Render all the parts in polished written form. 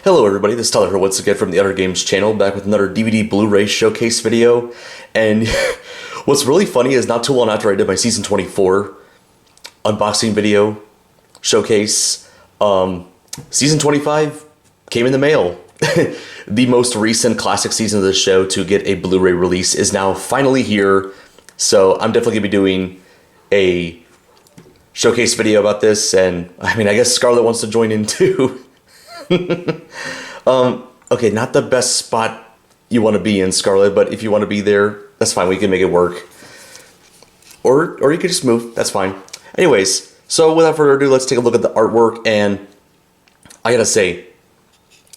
Hello everybody, this is Tyler here once again from the Other Games channel, back with another DVD Blu-ray showcase video. And what's really funny is not too long after I did my Season 24 unboxing video showcase, Season 25 came in the mail. The most recent classic season of the show to get a Blu-ray release is now finally here. So I'm definitely going to be doing a showcase video about this, and I mean, I guess Scarlett wants to join in too. Okay, not the best spot you want to be in, Scarlett, but if you want to be there, that's fine. We can make it work. Or you could just move. That's fine. Anyways, so without further ado, let's take a look at the artwork, and I gotta say,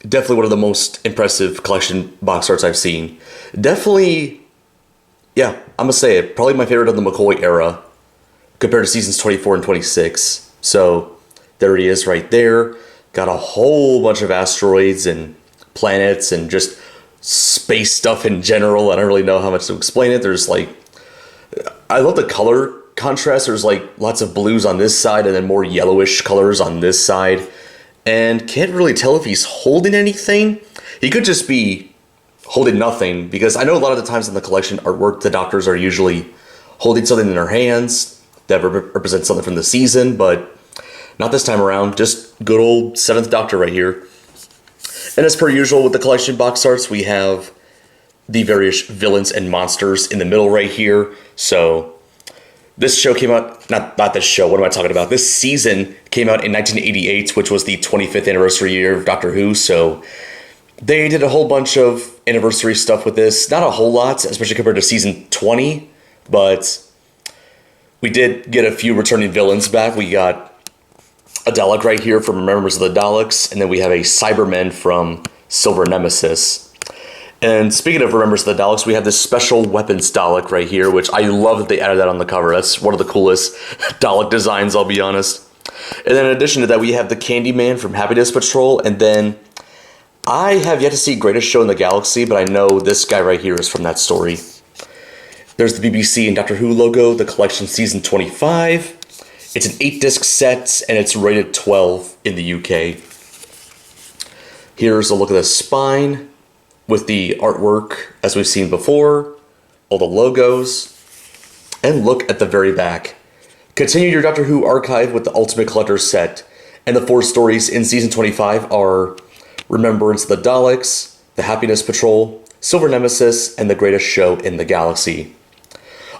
definitely one of the most impressive collection box arts I've seen. Definitely, yeah, I'm gonna say it. Probably my favorite of the McCoy era compared to seasons 24 and 26. So there he is right there. Got a whole bunch of asteroids and planets and just space stuff in general. I don't really know how much to explain it. There's like, I love the color contrast. There's like lots of blues on this side and then more yellowish colors on this side. And can't really tell if he's holding anything. He could just be holding nothing, because I know a lot of the times in the collection artwork, the doctors are usually holding something in their hands that represents something from the season, but not this time around. Just good old 7th Doctor right here. And as per usual with the collection box arts, we have the various villains and monsters in the middle right here. So this show came out, not this show, what am I talking about? This season came out in 1988, which was the 25th anniversary year of Doctor Who. So they did a whole bunch of anniversary stuff with this. Not a whole lot, especially compared to season 20, but we did get a few returning villains back. We got a Dalek right here from Remembrance of the Daleks, and then we have a Cyberman from Silver Nemesis. And speaking of Remembrance of the Daleks, we have this special weapons Dalek right here, which I love that they added that on the cover. That's one of the coolest Dalek designs, I'll be honest. And then in addition to that, we have the Candyman from Happiness Patrol, and then I have yet to see Greatest Show in the Galaxy, but I know this guy right here is from that story. There's the BBC and Doctor Who logo, the collection season 25. It's an 8-disc set, and it's rated 12 in the UK. Here's a look at the spine with the artwork as we've seen before, all the logos, and look at the very back. Continue your Doctor Who archive with the Ultimate Collector set, and the 4 stories in season 25 are Remembrance of the Daleks, the Happiness Patrol, Silver Nemesis, and the Greatest Show in the Galaxy.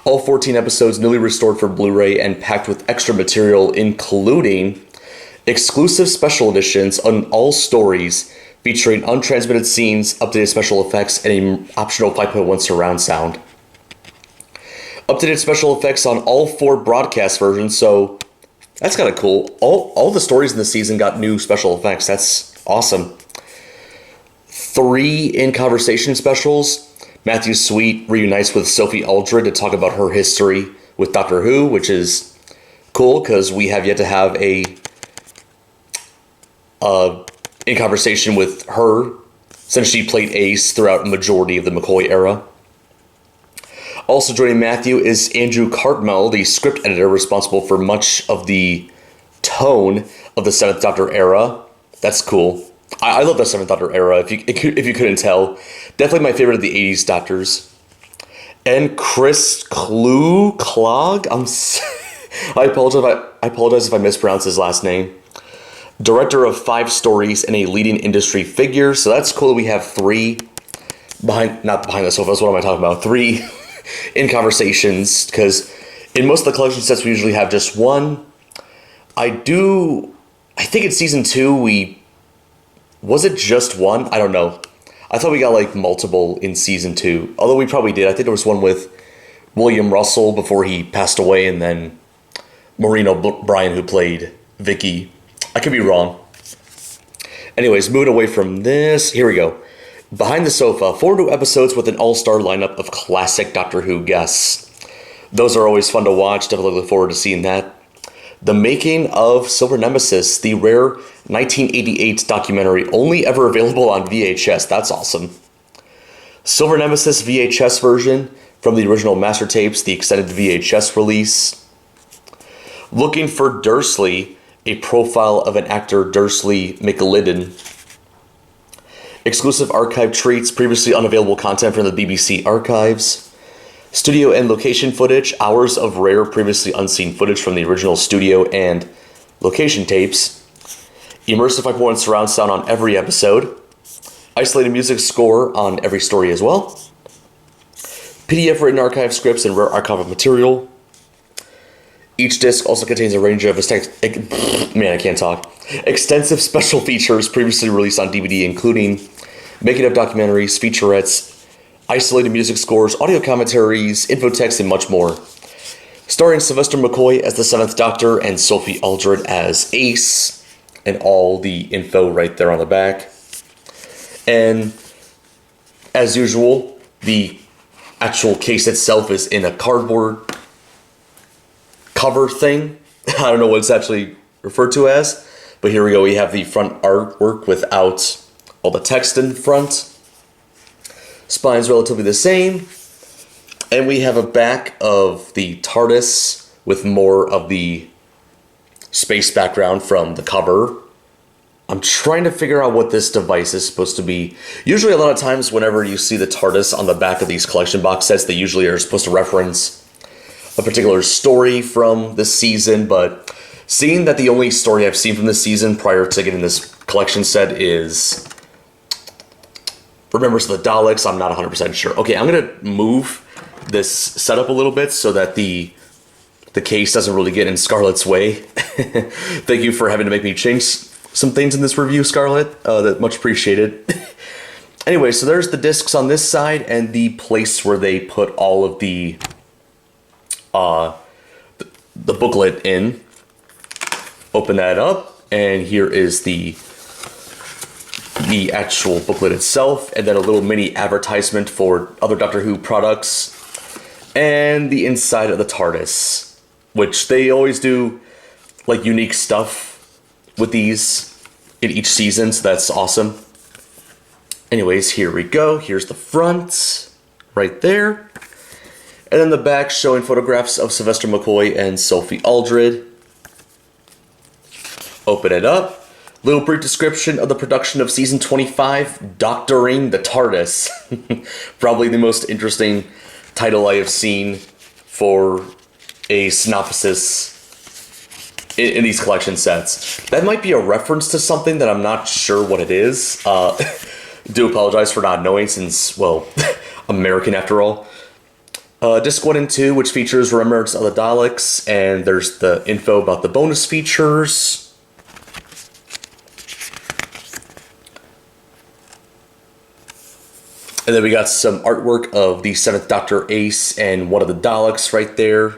All 14 episodes newly restored for Blu-ray and packed with extra material, including exclusive special editions on all stories featuring untransmitted scenes, updated special effects, and an optional 5.1 surround sound. Updated special effects on all 4 broadcast versions, so that's kind of cool. All the stories in the season got new special effects. That's awesome. 3 in conversation specials. Matthew Sweet reunites with Sophie Aldred to talk about her history with Doctor Who, which is cool because we have yet to have a in conversation with her since she played Ace throughout a majority of the McCoy era. Also joining Matthew is Andrew Cartmel, the script editor responsible for much of the tone of the 7th Doctor era. That's cool. I love the 7th Doctor era, if you couldn't tell. Definitely my favorite of the 80s Doctors. And Chris Klug? I apologize if I mispronounce his last name. Director of 5 stories and a leading industry figure. So that's cool that we have 3 not behind the sofas, what am I talking about? 3 in conversations, because in most of the collection sets we usually have just 1. I think in season 2 was it just 1? I don't know. I thought we got like multiple in season 2. Although we probably did. I think there was one with William Russell before he passed away, and then Maureen O'Brien who played Vicky. I could be wrong. Anyways, moving away from this, here we go. Behind the Sofa, 4 new episodes with an all-star lineup of classic Doctor Who guests. Those are always fun to watch. Definitely look forward to seeing that. The Making of Silver Nemesis, the rare 1988 documentary, only ever available on VHS. That's awesome. Silver Nemesis VHS version from the original master tapes, the extended VHS release. Looking for Dursley, a profile of an actor Dursley McLiddon. exclusive archive treats, previously unavailable content from the BBC archives, studio and location footage, hours of rare, previously unseen footage from the original studio and location tapes, immersive 5.1 surround sound on every episode, isolated music score on every story as well, PDF written archive scripts and rare archival material. Each disc also contains a range of extensive special features previously released on DVD, including making-of documentaries, featurettes, isolated music scores, audio commentaries, infotext, and much more. Starring Sylvester McCoy as the 7th Doctor and Sophie Aldred as Ace, and all the info right there on the back. And as usual, the actual case itself is in a cardboard cover thing. I don't know what it's actually referred to as, but here we go. We have the front artwork without all the text in front. Spine's relatively the same. And we have a back of the TARDIS with more of the space background from the cover. I'm trying to figure out what this device is supposed to be. Usually a lot of times whenever you see the TARDIS on the back of these collection box sets, they usually are supposed to reference a particular story from the season, but seeing that the only story I've seen from this season prior to getting this collection set is Remembers of the Daleks, I'm not 100% sure. Okay, I'm going to move this setup a little bit so that the case doesn't really get in Scarlett's way. Thank you for having to make me change some things in this review, Scarlett. That much appreciated. Anyway, so there's the discs on this side and the place where they put all of the booklet in. Open that up, and here is the actual booklet itself, and then a little mini advertisement for other Doctor Who products, and the inside of the TARDIS, which they always do like unique stuff with these in each season, so that's awesome. Anyways, here we go. Here's the front right there. And then the back showing photographs of Sylvester McCoy and Sophie Aldred. Open it up. Little brief description of the production of Season 25, Doctoring the TARDIS. Probably the most interesting title I have seen for a synopsis in these collection sets. That might be a reference to something that I'm not sure what it is. Do apologize for not knowing since, well, American after all. Disc 1 and 2, which features Remembrance of the Daleks, and there's the info about the bonus features. And then we got some artwork of the 7th Doctor Ace and one of the Daleks right there.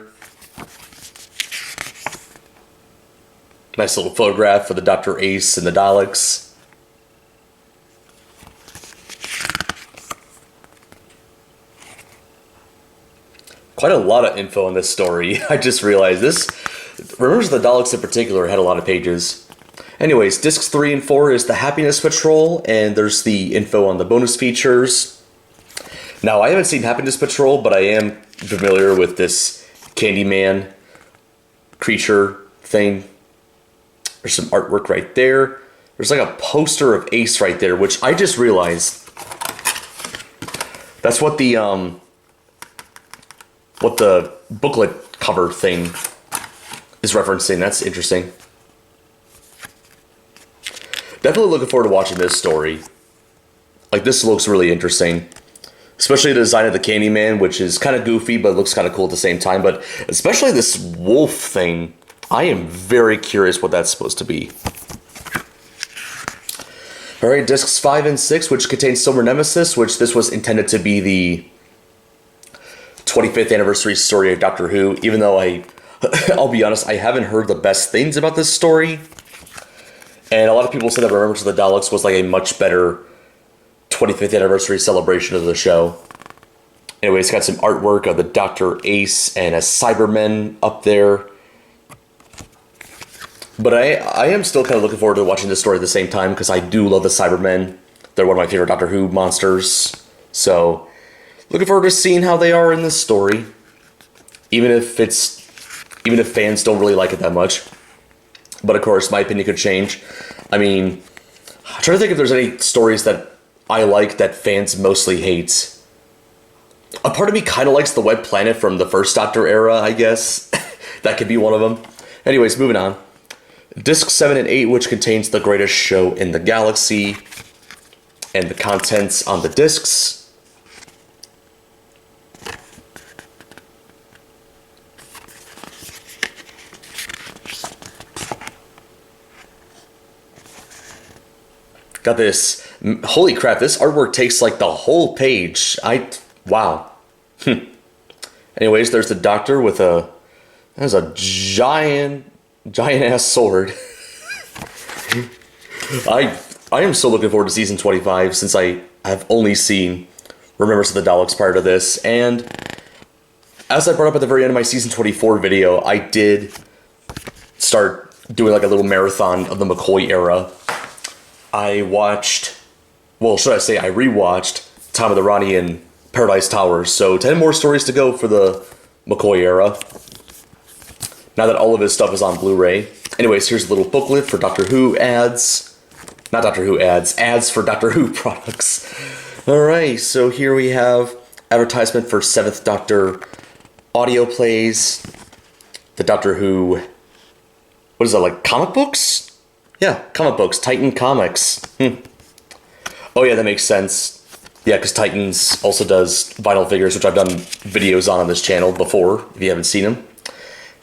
Nice little photograph of the Dr. Ace and the Daleks. Quite a lot of info in this story. I just realized this. Remembers the Daleks in particular had a lot of pages. Anyways, discs 3 and 4 is the Happiness Patrol, and there's the info on the bonus features. Now, I haven't seen Happiness Patrol, but I am familiar with this Candyman creature thing. There's some artwork right there. There's like a poster of Ace right there, which I just realized. That's what the booklet cover thing is referencing. That's interesting. Definitely looking forward to watching this story. Like, this looks really interesting. Especially the design of the Candyman, which is kind of goofy, but looks kind of cool at the same time. But especially this wolf thing. I am very curious what that's supposed to be. Alright, discs 5 and 6, which contains Silver Nemesis, which this was intended to be the 25th anniversary story of Doctor Who, even though I'll be honest, I haven't heard the best things about this story. And a lot of people said that Remembrance of the Daleks was like a much better 25th anniversary celebration of the show. Anyway, it's got some artwork of the Dr. Ace and a Cyberman up there. But I am still kind of looking forward to watching this story at the same time, because I do love the Cybermen. They're one of my favorite Doctor Who monsters. So, looking forward to seeing how they are in this story. Even if fans don't really like it that much. But of course, my opinion could change. I mean, I'm trying to think if there's any stories that I like that fans mostly hate. A part of me kind of likes the Wet Planet from the first Doctor era, I guess. That could be one of them. Anyways, moving on. Disc 7 and 8, which contains the greatest show in the galaxy, and the contents on the discs. Got this. Holy crap, this artwork takes like the whole page. Wow. Anyways, there's the Doctor with that's a giant ass sword. I am so looking forward to season 25 since I have only seen Remembrance of the Daleks prior to this. And as I brought up at the very end of my season 24 video, I did start doing like a little marathon of the McCoy era. I watched, well, should I say I rewatched Time of the Ronnie and Paradise Towers. So 10 more stories to go for the McCoy era. Now that all of his stuff is on Blu-ray. Anyways, here's a little booklet for Doctor Who ads. Not Doctor Who ads. Ads for Doctor Who products. Alright, so here we have advertisement for 7th Doctor audio plays. The Doctor Who... What is that, like comic books? Yeah, comic books. Titan Comics. Oh yeah, that makes sense. Yeah, because Titans also does vinyl figures, which I've done videos on this channel before, if you haven't seen them.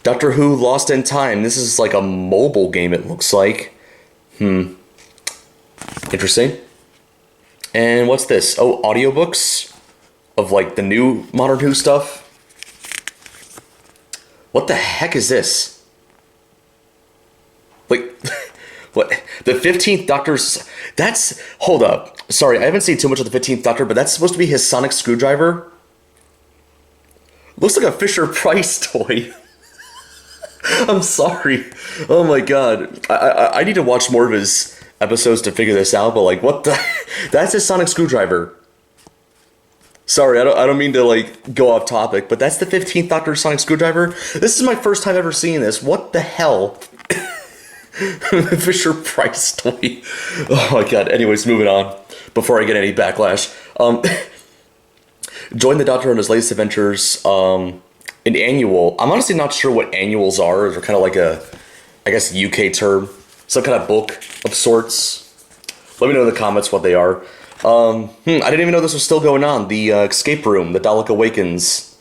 Doctor Who Lost in Time. This is like a mobile game, it looks like. Interesting. And what's this? Oh, audiobooks of like the new Modern Who stuff. What the heck is this? Like... What? The 15th Doctor's... That's... Hold up. Sorry, I haven't seen too much of the 15th Doctor, but that's supposed to be his sonic screwdriver? Looks like a Fisher-Price toy. I'm sorry. Oh my god. I need to watch more of his episodes to figure this out, but like, what the... That's his sonic screwdriver. Sorry, I don't mean to like go off topic, but that's the 15th Doctor sonic screwdriver? This is my first time ever seeing this. What the hell? Fisher-Price toy. Oh my god. Anyways, moving on. Before I get any backlash. Join the Doctor on his latest adventures. An annual. I'm honestly not sure what annuals are. They're kind of like a, I guess, UK term. Some kind of book of sorts. Let me know in the comments what they are. I didn't even know this was still going on. The escape room. The Dalek Awakens.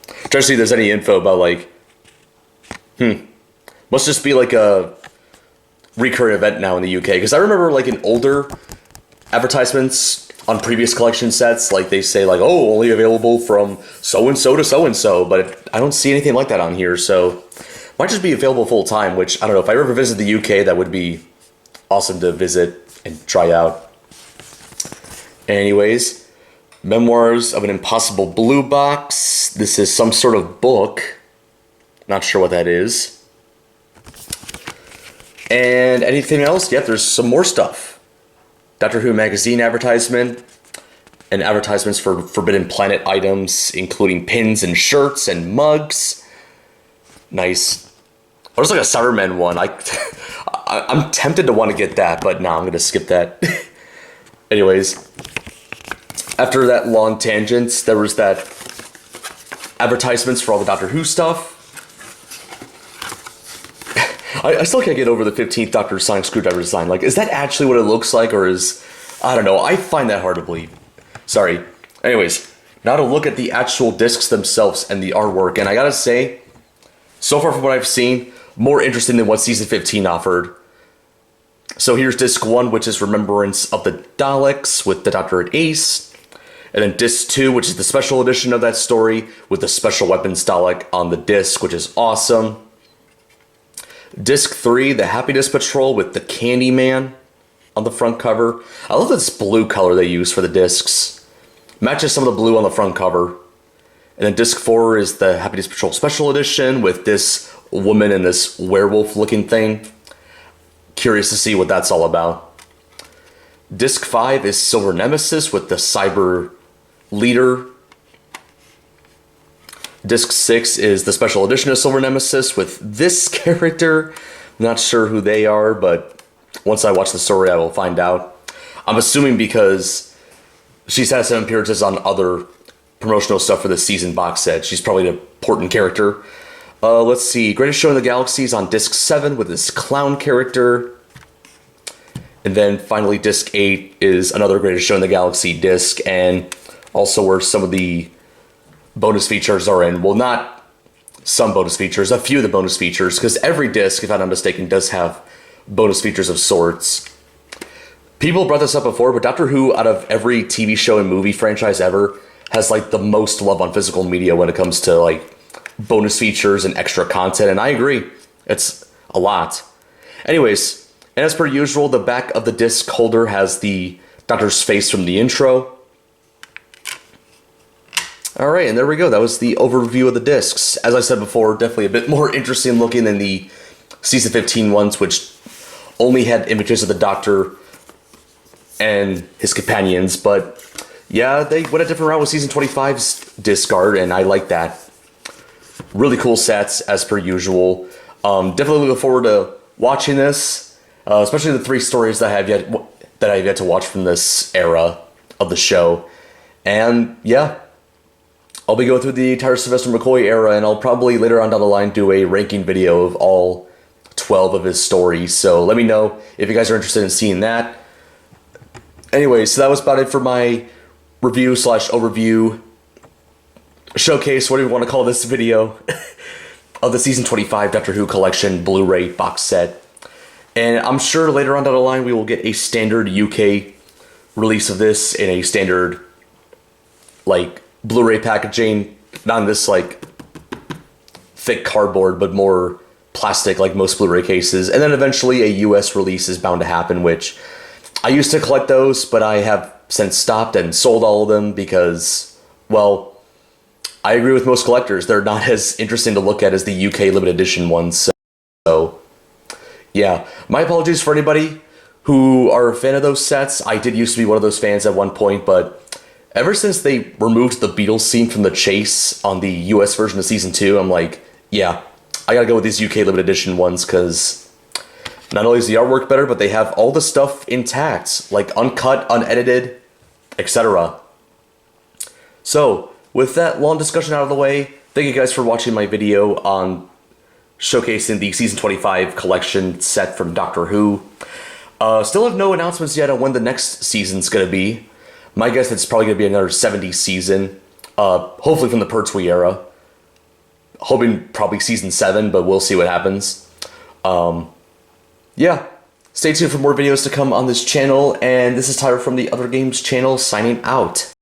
Try to see if there's any info about like... Must just be like a recurring event now in the UK. Because I remember like in older advertisements on previous collection sets, like they say like, oh, only available from so-and-so to so-and-so. But I don't see anything like that on here. So might just be available full time, which I don't know. If I ever visit the UK, that would be awesome to visit and try out. Anyways, Memoirs of an Impossible Blue Box. This is some sort of book. Not sure what that is. And anything else? Yep, there's some more stuff. Doctor Who magazine advertisement. And advertisements for Forbidden Planet items, including pins and shirts and mugs. Nice. Oh, there's like a Cybermen one. I'm tempted to want to get that, but nah, I'm going to skip that. Anyways. After that long tangent, there was that advertisements for all the Doctor Who stuff. I still can't get over the 15th Doctor sonic screwdriver design. Like, is that actually what it looks like, or is... I don't know. I find that hard to believe. Sorry. Anyways, now to look at the actual discs themselves and the artwork. And I gotta say, so far from what I've seen, more interesting than what Season 15 offered. So here's Disc 1, which is Remembrance of the Daleks, with the Doctor and Ace. And then Disc 2, which is the special edition of that story, with the Special Weapons Dalek on the disc, which is awesome. Disc 3, the Happiness Patrol with the Candyman on the front cover. I love this blue color they use for the discs. Matches some of the blue on the front cover. And then Disc 4 is the Happiness Patrol Special Edition with this woman and this werewolf-looking thing. Curious to see what that's all about. Disc 5 is Silver Nemesis with the Cyber Leader. Disc 6 is the special edition of Silver Nemesis with this character. I'm not sure who they are, but Once I watch the story, I will find out. I'm assuming because she's had some appearances on other promotional stuff for the season box set. She's probably an important character. Let's see. Greatest Show in the Galaxy is on disc 7 with this clown character. And then finally disc 8 is another Greatest Show in the Galaxy disc, and also where some of the bonus features are in. Well, not some bonus features, a few of the bonus features, because every disc, if I'm not mistaken, does have bonus features of sorts. People brought this up before, but Doctor Who, out of every TV show and movie franchise ever, has like the most love on physical media when it comes to like bonus features and extra content, and I agree. It's a lot. Anyways, and as per usual, the back of the disc holder has the Doctor's face from the intro. Alright, and there we go. That was the overview of the discs. As I said before, definitely a bit more interesting looking than the Season 15 ones, which only had images of the Doctor and his companions. But yeah, they went a different route with Season 25's disc art, and I like that. Really cool sets, as per usual. Definitely looking forward to watching this, especially the 3 stories that I have yet to watch from this era of the show. And yeah, I'll be going through the entire Sylvester McCoy era, and I'll probably later on down the line do a ranking video of all 12 of his stories. So let me know if you guys are interested in seeing that. Anyway, so that was about it for my review / overview showcase, whatever you want to call this video, of the Season 25 Doctor Who Collection Blu-ray box set. And I'm sure later on down the line we will get a standard UK release of this in a standard, like, Blu-ray packaging, not in this, like, thick cardboard, but more plastic, like most Blu-ray cases. And then eventually a US release is bound to happen, which I used to collect those, but I have since stopped and sold all of them because, well, I agree with most collectors. They're not as interesting to look at as the UK limited edition ones. So yeah, my apologies for anybody who are a fan of those sets. I did used to be one of those fans at one point, but ever since they removed the Beatles scene from the chase on the US version of Season 2, I'm like, yeah, I gotta go with these UK limited edition ones, because not only is the artwork better, but they have all the stuff intact, like uncut, unedited, etc. So, with that long discussion out of the way, thank you guys for watching my video on showcasing the Season 25 collection set from Doctor Who. Still have no announcements yet on when the next season's going to be. My guess it's probably going to be another 70s season, hopefully from the Pertwee era. Hoping probably Season 7, but we'll see what happens. Yeah, stay tuned for more videos to come on this channel, and this is Tyler from the Other Games channel signing out.